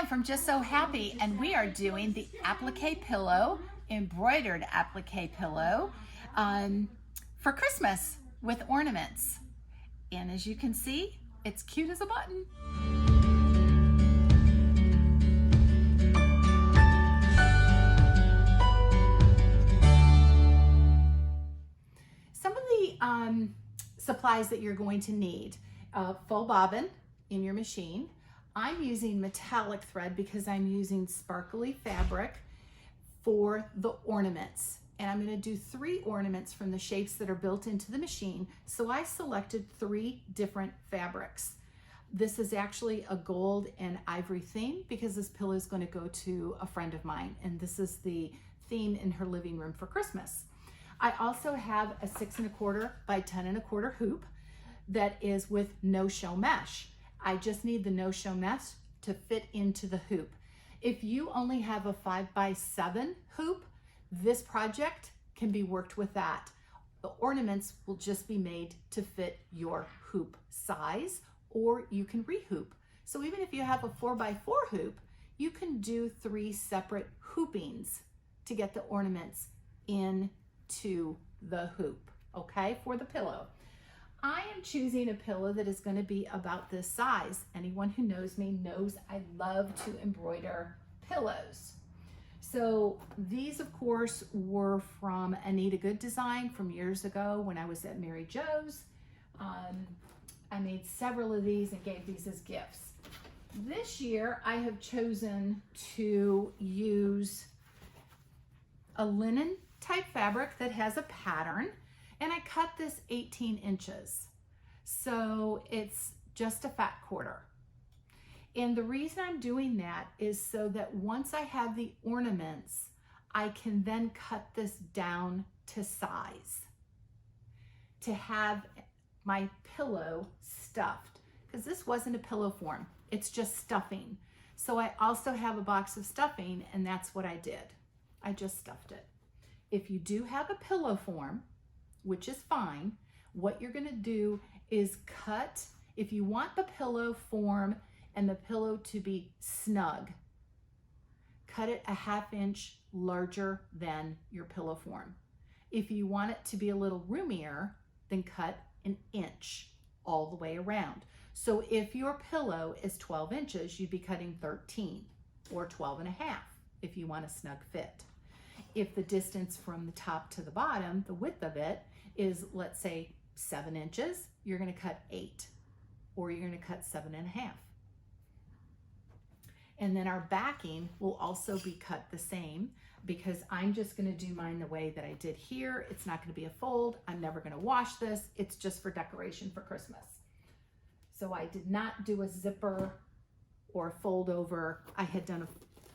from Just So Happy, and we are doing the applique pillow, embroidered applique pillow for Christmas with ornaments. And as you can see, it's cute as a button. Some of the supplies that you're going to need, full bobbin in your machine. I'm using metallic thread because I'm using sparkly fabric for the ornaments. And I'm going to do 3 ornaments from the shapes that are built into the machine. So I selected 3 different fabrics. This is actually a gold and ivory theme because this pillow is going to go to a friend of mine. And this is the theme in her living room for Christmas. I also have a 6 1/4 by 10 1/4 hoop that is with no-show mesh. I just need the no-show mesh to fit into the hoop. If you only have a 5 by 7 hoop, this project can be worked with that. The ornaments will just be made to fit your hoop size, or you can rehoop. So even if you have a 4 by 4 hoop, you can do 3 separate hoopings to get the ornaments into the hoop, okay, for the pillow. I am choosing a pillow that is going to be about this size. Anyone who knows me knows I love to embroider pillows. So these, of course, were from Anita Good Design from years ago when I was at Mary Jo's. I made several of these and gave these as gifts. This year, I have chosen to use a linen type fabric that has a pattern. And I cut this 18 inches. So it's just a fat quarter. And the reason I'm doing that is so that once I have the ornaments, I can then cut this down to size to have my pillow stuffed. Because this wasn't a pillow form, it's just stuffing. So I also have a box of stuffing, and that's what I did. I just stuffed it. If you do have a pillow form, which is fine, what you're gonna do is cut, if you want the pillow form and the pillow to be snug, cut it a 1/2 inch larger than your pillow form. If you want it to be a little roomier, then cut 1 inch all the way around. So if your pillow is 12 inches, you'd be cutting 13 or 12 1/2 if you want a snug fit. If the distance from the top to the bottom, the width of it, is, let's say, 7 inches, you're going to cut 8, or you're going to cut 7 1/2. And then our backing will also be cut the same, because I'm just going to do mine the way that I did here. It's not going to be a fold. I'm never going to wash this. It's just for decoration for Christmas. So I did not do a zipper or a fold over. I had done a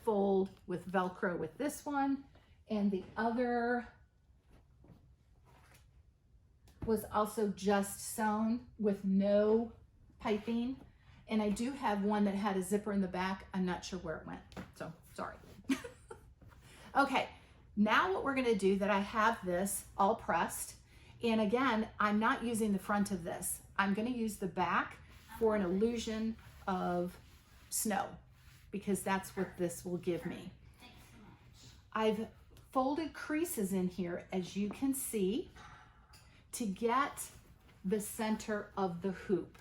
fold with Velcro with this one, and the other was also just sewn with no piping. And I do have one that had a zipper in the back. I'm not sure where it went, so sorry. Okay, now what we're gonna do, that I have this all pressed, and again, I'm not using the front of this. I'm gonna use the back for an illusion of snow, because that's what this will give me. I've folded creases in here, as you can see, to get the center of the hoop.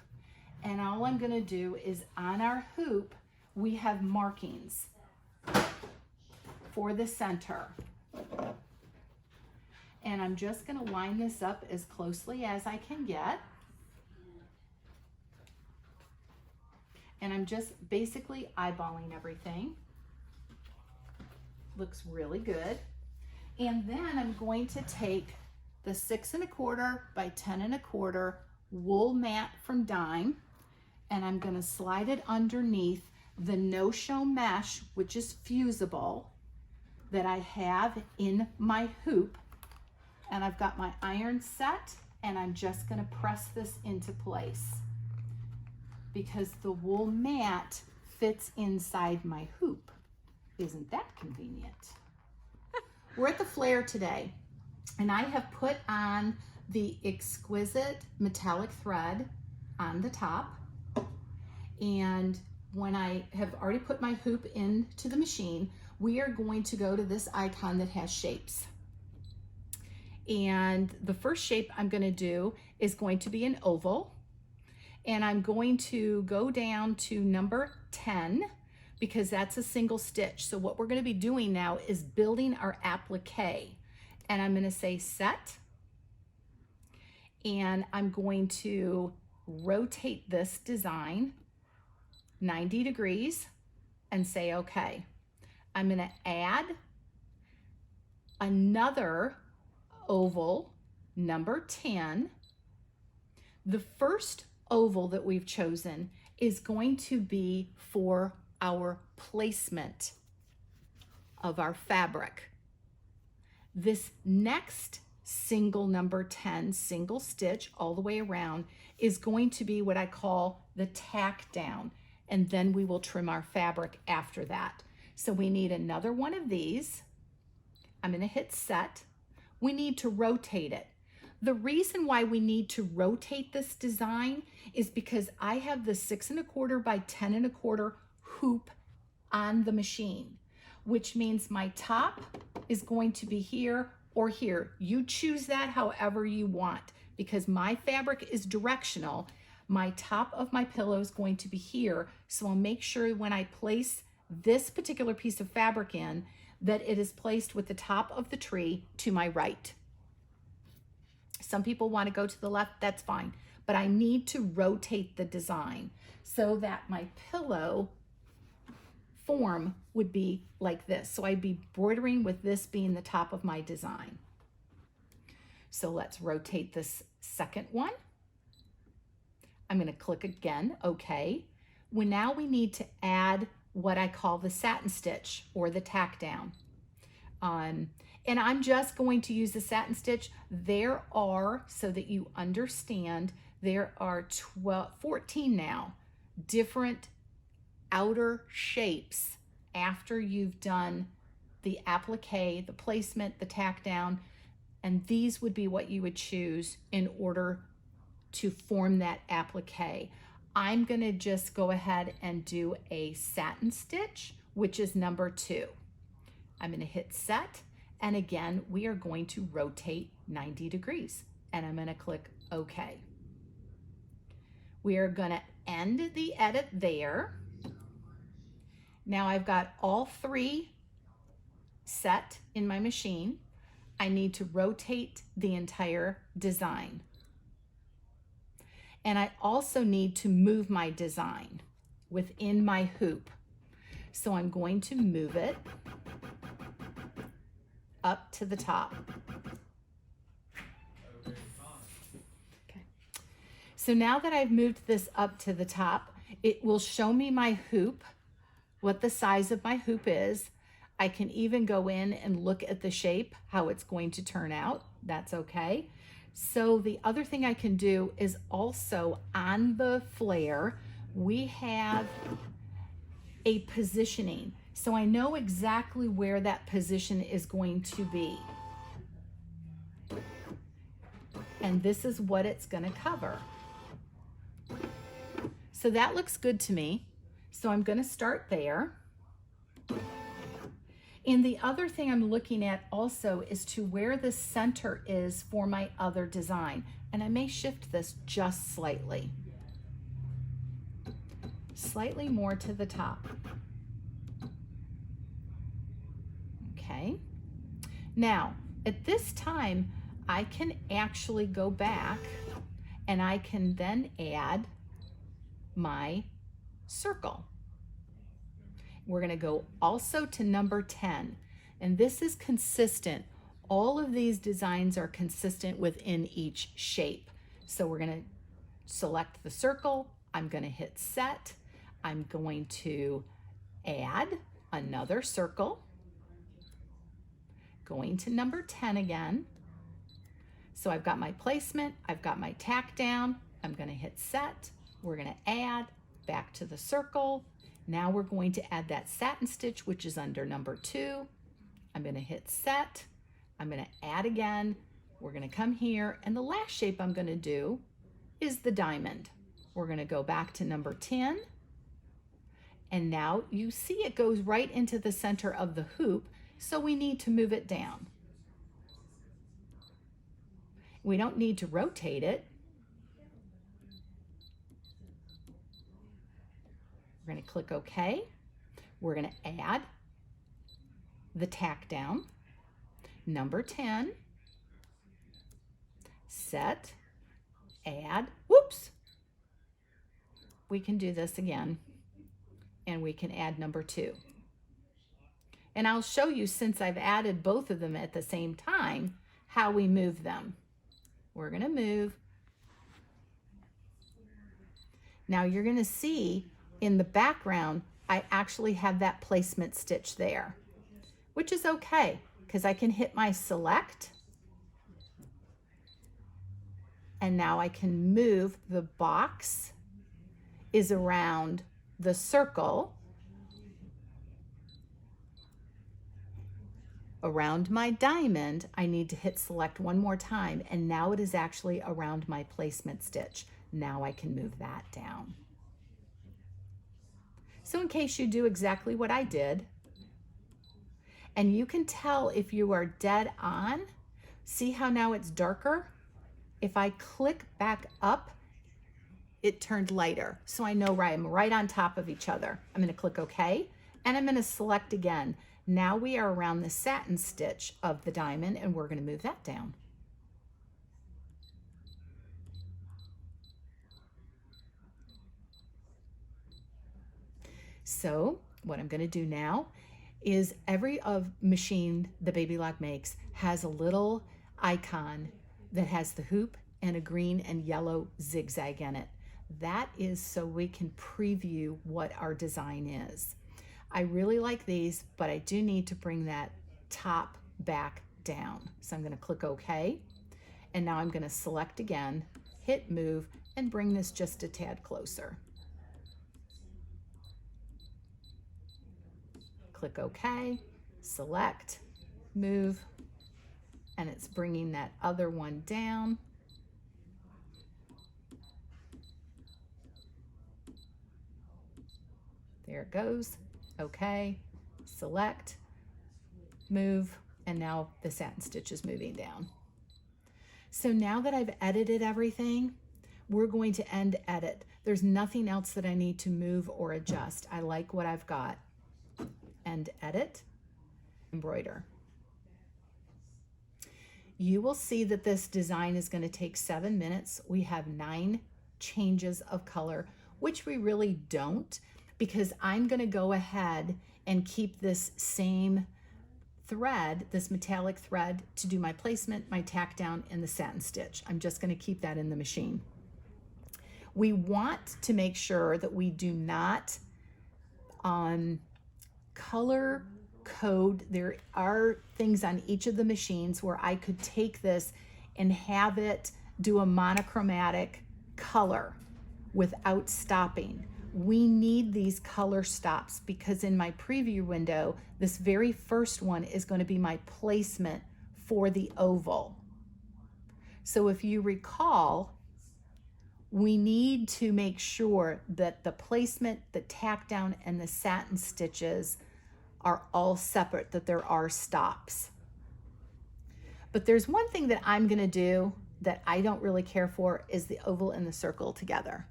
And all I'm going to do is, on our hoop, we have markings for the center. And I'm just going to line this up as closely as I can get. And I'm just basically eyeballing everything. Looks really good. And then I'm going to take the 6 1/4 by 10 1/4 wool mat from Dime, and I'm going to slide it underneath the no-show mesh, which is fusible, that I have in my hoop. And I've got my iron set, and I'm just going to press this into place because the wool mat fits inside my hoop. Isn't that convenient? We're at the Flare today, and I have put on the exquisite metallic thread on the top, and when I have already put my hoop into the machine, we are going to go to this icon that has shapes. And the first shape I'm going to do is going to be an oval. And I'm going to go down to number 10 because that's a single stitch. So what we're going to be doing now is building our applique. And I'm going to say set. And I'm going to rotate this design 90 degrees and say okay. I'm going to add another oval, number 10. The first oval that we've chosen is going to be for our placement of our fabric. This next single number 10 single stitch all the way around is going to be what I call the tack down, and then we will trim our fabric after that. So we need another one of these. I'm going to hit set. We need to rotate it. The reason why we need to rotate this design is because I have the 6 1/4 by 10 1/4 hoop on the machine, which means my top is going to be here or here. You choose that however you want, because my fabric is directional. My top of my pillow is going to be here, so I'll make sure when I place this particular piece of fabric in that it is placed with the top of the tree to my right. Some people want to go to the left, that's fine, but I need to rotate the design so that my pillow form would be like this. So I'd be bordering with this being the top of my design. So let's rotate this second one. I'm going to click again, okay. Now we need to add what I call the satin stitch or the tack down. And I'm just going to use the satin stitch. There are, so that you understand, there are 14 now different outer shapes after you've done the applique, the placement, the tack down, and these would be what you would choose in order to form that applique. I'm going to just go ahead and do a satin stitch, which is number 2. I'm going to hit set, and again we are going to rotate 90 degrees, and I'm going to click OK. We are going to end the edit there. Now I've got all 3 set in my machine. I need to rotate the entire design. And I also need to move my design within my hoop. So I'm going to move it up to the top. Okay. So now that I've moved this up to the top, it will show me my hoop, what the size of my hoop is. I can even go in and look at the shape, how it's going to turn out. That's okay. So the other thing I can do is also on the flare, we have a positioning. So I know exactly where that position is going to be. And this is what it's going to cover. So that looks good to me. So I'm going to start there. And the other thing I'm looking at also is to where the center is for my other design. And I may shift this just slightly. Slightly more to the top. Okay. Now, at this time, I can actually go back and I can then add my circle. We're going to go also to number 10, and this is consistent. All of these designs are consistent within each shape. So we're going to select the circle. I'm going to hit set. I'm going to add another circle. Going to number 10 again. So I've got my placement. I've got my tack down. I'm going to hit set. We're going to add back to the circle. Now we're going to add that satin stitch, which is under number 2. I'm going to hit set. I'm going to add again. We're going to come here, and the last shape I'm going to do is the diamond. We're going to go back to number 10, And now you see it goes right into the center of the hoop, so we need to move it down. We don't need to rotate it. We're going to click OK. We're going to add the tack down, number 10, set, add, whoops. We can do this again, and we can add number 2. And I'll show you, since I've added both of them at the same time, how we move them. We're going to move. Now you're going to see in the background, I actually have that placement stitch there, which is okay because I can hit my select, and now I can move. The box is around the circle, around my diamond. I need to hit select one more time, and now it is actually around my placement stitch. Now I can move that down. So in case you do exactly what I did, and you can tell if you are dead on, see how now it's darker? If I click back up, it turned lighter. So I know I'm right on top of each other. I'm going to click OK, and I'm going to select again. Now we are around the satin stitch of the diamond, and we're going to move that down. So what I'm going to do now is every machine the Baby Lock makes has a little icon that has the hoop and a green and yellow zigzag in it. That is so we can preview what our design is. I really like these, but I do need to bring that top back down. So I'm going to click OK. And now I'm going to select again, hit move, and bring this just a tad closer. Click OK, select, move, and it's bringing that other one down. There it goes. OK, select, move, and now the satin stitch is moving down. So now that I've edited everything, we're going to end edit. There's nothing else that I need to move or adjust. I like what I've got. End edit, embroider. You will see that this design is going to take 7 minutes. We have 9 changes of color, which we really don't, because I'm going to go ahead and keep this same thread, this metallic thread, to do my placement, my tack down, and the satin stitch. I'm just going to keep that in the machine. We want to make sure that we do not color code. There are things on each of the machines where I could take this and have it do a monochromatic color without stopping. We need these color stops because in my preview window, this very first one is going to be my placement for the oval. So if you recall, we need to make sure that the placement, the tack down, and the satin stitches are all separate, that there are stops. But there's one thing that I'm going to do that I don't really care for, is the oval and the circle together.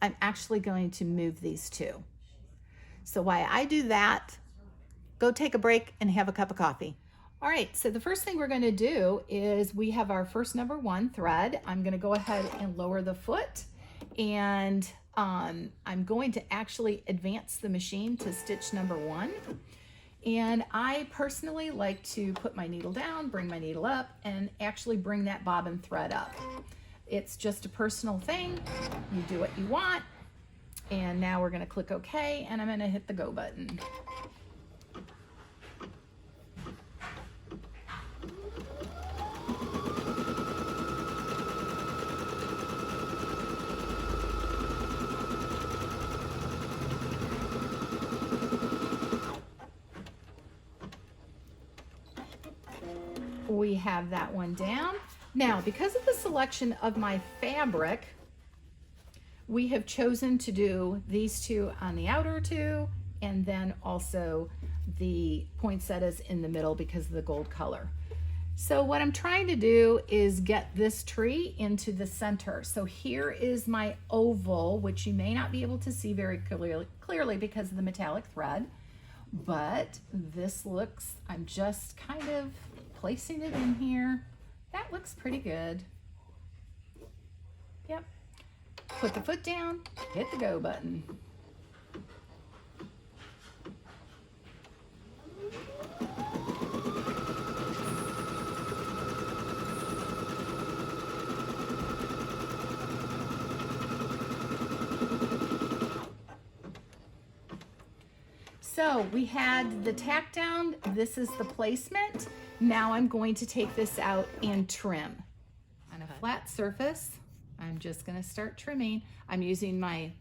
I'm actually going to move these two. So while I do that, go take a break and have a cup of coffee. All right, so the first thing we're going to do is we have our first number 1 thread. I'm going to go ahead and lower the foot, and I'm going to actually advance the machine to stitch number 1. And I personally like to put my needle down, bring my needle up, and actually bring that bobbin thread up. It's just a personal thing. You do what you want. And now we're going to click OK, and I'm going to hit the go button. We have that one down. Now, because of the selection of my fabric, We have chosen to do these two on the outer two, and then also the poinsettias in the middle because of the gold color. So what I'm trying to do is get this tree into the center. So here is my oval, which you may not be able to see very clearly because of the metallic thread, but this looks, I'm just kind of placing it in here. That looks pretty good. Yep. Put the foot down, hit the go button. So we had the tack down. This is the placement. Now I'm going to take this out and trim. On a flat surface, I'm just going to start trimming. I'm using my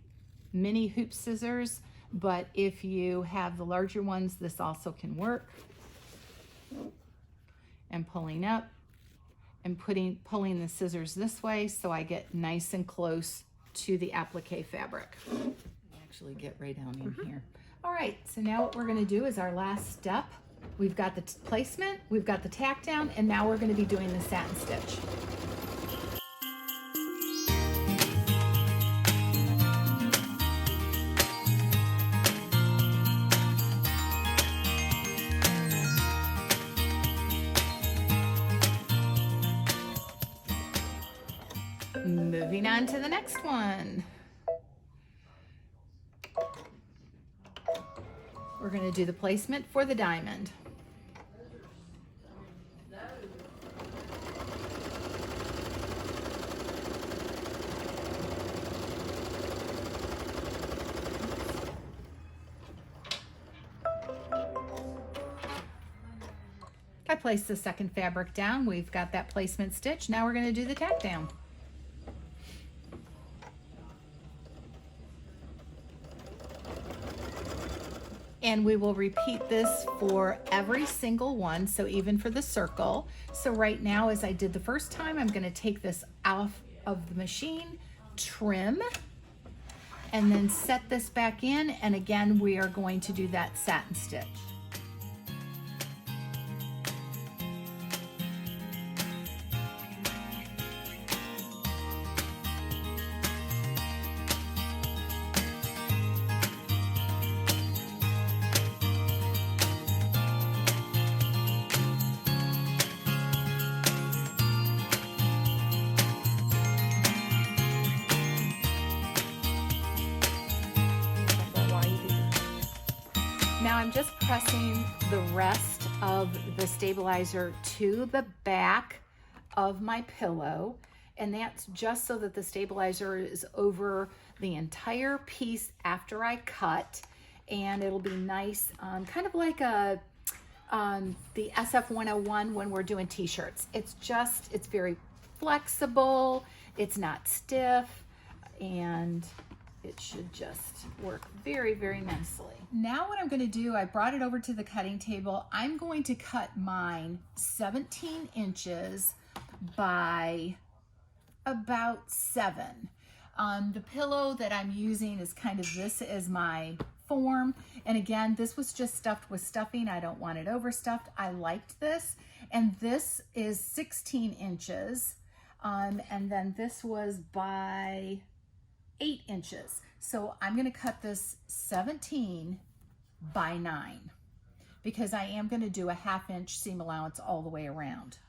mini hoop scissors, but if you have the larger ones, this also can work. And pulling up and pulling the scissors this way so I get nice and close to the applique fabric. Actually get right down in here. All right, so now what we're going to do is our last step. We've got the placement, we've got the tack down, and now we're going to be doing the satin stitch. Moving on to the next one. We're going to do the placement for the diamond. I placed the second fabric down. We've got that placement stitch. Now we're going to do the tack down. And we will repeat this for every single one, so even for the circle. So right now, as I did the first time, I'm gonna take this off of the machine, trim, and then set this back in, and again, we are going to do that satin stitch. Now I'm just pressing the rest of the stabilizer to the back of my pillow, and that's just so that the stabilizer is over the entire piece after I cut, and it'll be nice, kind of like the SF 101 when we're doing t-shirts. It's very flexible, it's not stiff, and it should just work very, very nicely. Now what I'm going to do, I brought it over to the cutting table. I'm going to cut mine 17 inches by about 7. The pillow that I'm using is kind of this as my form. And again, this was just stuffed with stuffing. I don't want it overstuffed. I liked this. And this is 16 inches. And then this was by 8 inches. So I'm going to cut this 17 by 9 because I am going to do a 1/2 inch seam allowance all the way around.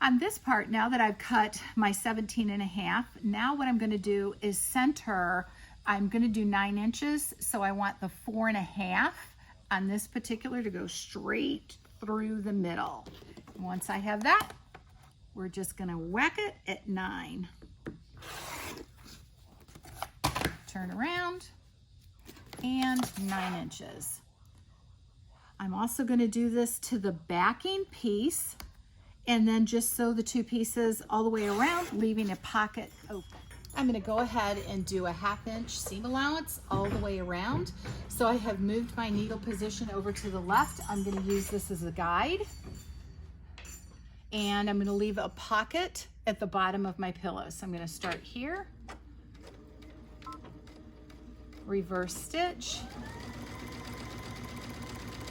On this part, now that I've cut my 17.5, now what I'm going to do is center. I'm going to do 9 inches, so I want the 4.5 on this particular to go straight through the middle. Once I have that, we're just going to whack it at 9. Turn around, and 9 inches. I'm also going to do this to the backing piece, and then just sew the 2 pieces all the way around, leaving a pocket open. I'm going to go ahead and do a 1/2 inch seam allowance all the way around. So I have moved my needle position over to the left. I'm going to use this as a guide, and I'm going to leave a pocket at the bottom of my pillow. So I'm going to start here. reverse stitch.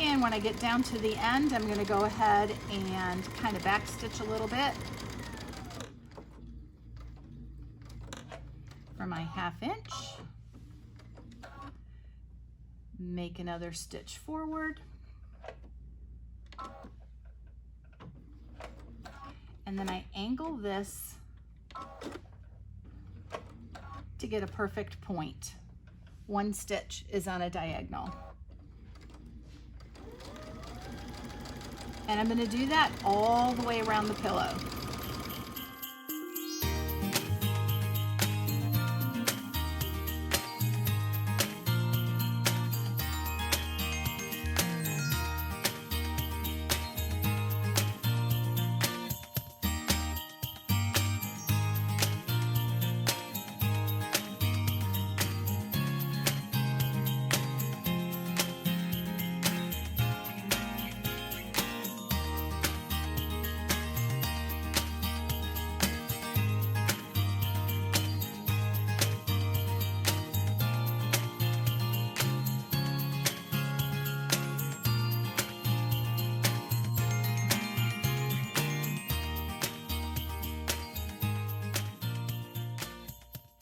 And when I get down to the end, I'm going to go ahead and kind of back stitch a little bit for my 1/2 inch. Make another stitch forward. And then I angle this to get a perfect point. 1 stitch is on a diagonal. And I'm going to do that all the way around the pillow.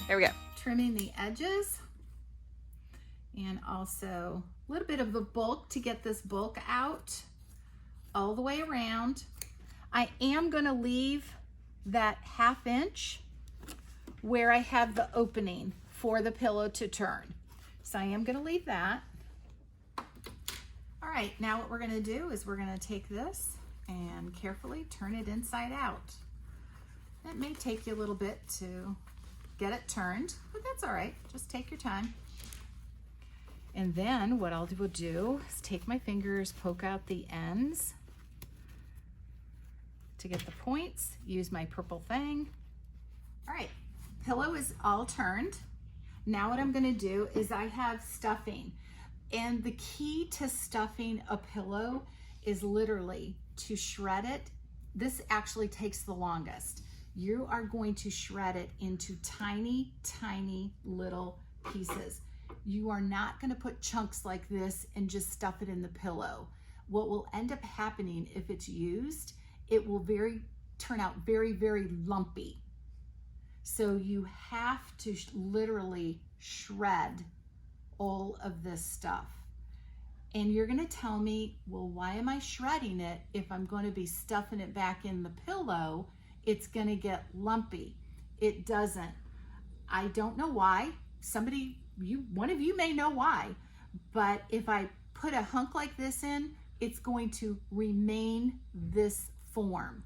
There we go. Trimming the edges and also a little bit of the bulk to get this bulk out all the way around. I am going to leave that 1/2 inch where I have the opening for the pillow to turn. So I am going to leave that. All right, now what we're going to do is we're going to take this and carefully turn it inside out. It may take you a little bit to get it turned, but that's all right. Just take your time. And then what I'll do is take my fingers, poke out the ends to get the points, use my purple thing. All right, pillow is all turned. Now what I'm gonna do is I have stuffing. And the key to stuffing a pillow is literally to shred it. This actually takes the longest. You are going to shred it into tiny, tiny little pieces. You are not going to put chunks like this and just stuff it in the pillow. What will end up happening if it's used, it will turn out very, very lumpy. So you have to literally shred all of this stuff. And you're going to tell me, well, why am I shredding it if I'm going to be stuffing it back in the pillow? It's going to get lumpy. It doesn't. I don't know why. One of you may know why, but if I put a hunk like this in, it's going to remain this form.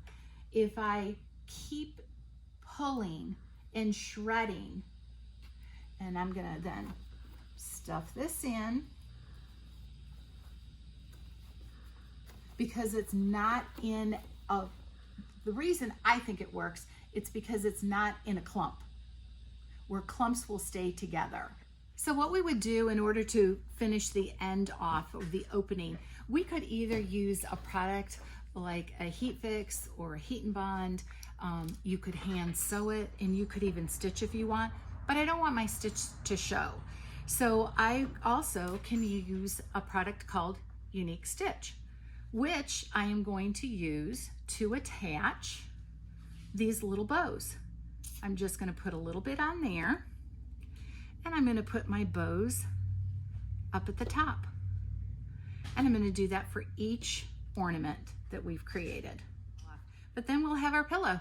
If I keep pulling and shredding, and I'm going to then stuff this in because it's not in a The reason I think it works, it's because it's not in a clump, where clumps will stay together. So what we would do in order to finish the end off of the opening, we could either use a product like a heat fix or a heat and bond. You could hand sew it, and you could even stitch if you want, but I don't want my stitch to show. So I also can use a product called Unique Stitch, which I am going to use to attach these little bows. I'm just going to put a little bit on there, and I'm going to put my bows up at the top. And I'm going to do that for each ornament that we've created. But then we'll have our pillow.